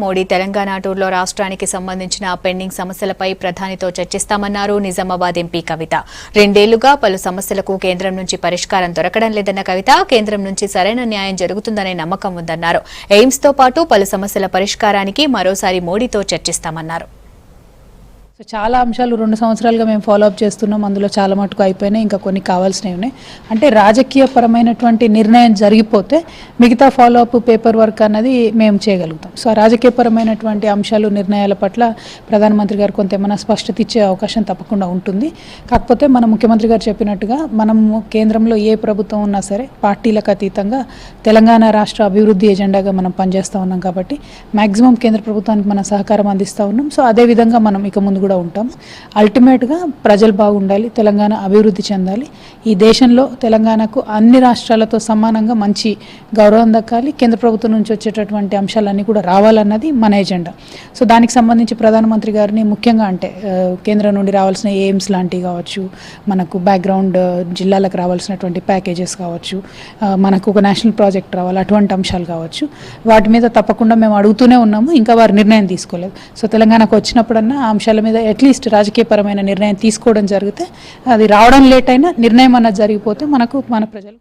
మోడీ తెలంగాణ టూర్లో రాష్ట్రానికి సంబంధించిన పెండింగ్ సమస్యలపై ప్రధానితో చర్చిస్తామన్నారు నిజామాబాద్ ఎంపీ కవిత. 2 ఏళ్లుగా పలు సమస్యలకు కేంద్రం నుంచి పరిష్కారం దొరకడం లేదన్న కవిత, కేంద్రం నుంచి సరైన న్యాయం జరుగుతుందనే నమ్మకం ఉందన్నారు. ఎయిమ్స్ తో పాటు పలు సమస్యల పరిష్కారానికి మరోసారి మోడీతో చర్చిస్తామన్నారు. చాలా అంశాలు 2 సంవత్సరాలుగా మేము ఫాలోఅప్ చేస్తున్నాం. అందులో చాలా మటుకు అయిపోయినాయి, ఇంకా కొన్ని కావాల్సినవి ఉన్నాయి. అంటే రాజకీయపరమైనటువంటి నిర్ణయం జరిగిపోతే మిగతా ఫాలోఅప్ పేపర్ వర్క్ అన్నది మేము చేయగలుగుతాం. సో రాజకీయపరమైనటువంటి అంశాలు నిర్ణయాల పట్ల ప్రధానమంత్రి గారు కొంత ఏమైనా స్పష్టత ఇచ్చే అవకాశం తప్పకుండా ఉంటుంది. కాకపోతే మన ముఖ్యమంత్రి గారు చెప్పినట్టుగా మనము కేంద్రంలో ఏ ప్రభుత్వం ఉన్నా సరే పార్టీలకు అతీతంగా తెలంగాణ రాష్ట్ర అభివృద్ధి ఎజెండాగా మనం పనిచేస్తూ ఉన్నాం. కాబట్టి మ్యాక్సిమం కేంద్ర ప్రభుత్వానికి మనం సహకారం అందిస్తూ ఉన్నాం. సో అదేవిధంగా మనం ఇక ముందు కూడా ఉంటాం. అల్టిమేట్గా ప్రజలు బాగుండాలి, తెలంగాణ అభివృద్ధి చెందాలి, ఈ దేశంలో తెలంగాణకు అన్ని రాష్ట్రాలతో సమానంగా మంచి గౌరవం దక్కాలి, కేంద్ర ప్రభుత్వం నుంచి వచ్చేటటువంటి అంశాలన్నీ కూడా రావాలన్నది మన ఎజెండా. సో దానికి సంబంధించి ప్రధానమంత్రి గారిని ముఖ్యంగా అంటే కేంద్రం నుండి రావాల్సిన ఎయిమ్స్ లాంటివి కావచ్చు, మనకు బ్యాక్గ్రౌండ్ జిల్లాలకు రావాల్సినటువంటి ప్యాకేజెస్ కావచ్చు, మనకు ఒక నేషనల్ ప్రాజెక్ట్ రావాలి, అటువంటి అంశాలు కావచ్చు, వాటి మీద తప్పకుండా మేము అడుగుతూనే ఉన్నాము. ఇంకా వారు నిర్ణయం తీసుకోలేదు. సో తెలంగాణకు వచ్చినప్పుడన్నా ఆ అంశాల మీద అట్లీస్ట్ రాజకీయపరమైన నిర్ణయం తీసుకోవడం జరిగితే, అది రావడం లేట్ అయినా నిర్ణయం అన్నది జరిగిపోతే మనకు మన ప్రజలు